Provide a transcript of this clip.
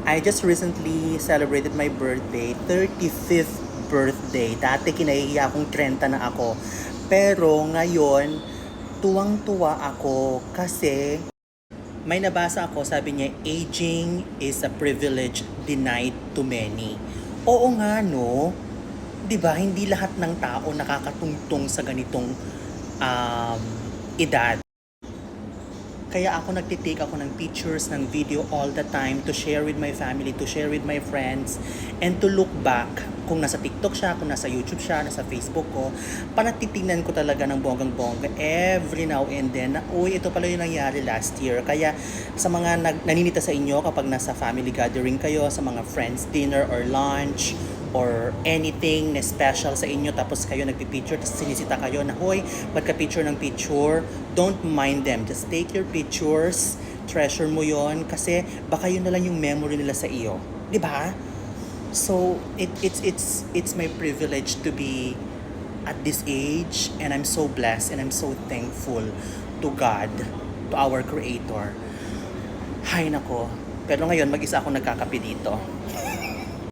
I just recently celebrated my birthday, 35th birthday. Dati kinahihiya akong 30 na ako. Pero ngayon, tuwang-tuwa ako kasi may nabasa ako, sabi niya, aging is a privilege denied to many. Oo nga, no? 'Di ba? Hindi lahat ng tao nakakatungtong sa ganitong um, edad. Kaya ako nagtitake ako ng pictures, ng video all the time to share with my family, to share with my friends, and to look back kung nasa TikTok siya, kung nasa YouTube siya, nasa Facebook ko, para titingnan ko talaga ng bonggang-bongga every now and then na, uy, ito pala yung nangyari last year. Kaya sa mga naninita sa inyo kapag nasa family gathering kayo, sa mga friends dinner or lunch, or anything na special sa inyo tapos kayo nagpipicture tapos sinisita kayo na hoy, ba't ka picture ng picture, don't mind them, just take your pictures, treasure mo yon kasi baka yun na lang yung memory nila sa iyo, di ba? So it's my privilege to be at this age, and I'm so blessed and I'm so thankful to God, to our Creator. Hay nako, pero ngayon mag-isa ako nagkakape dito.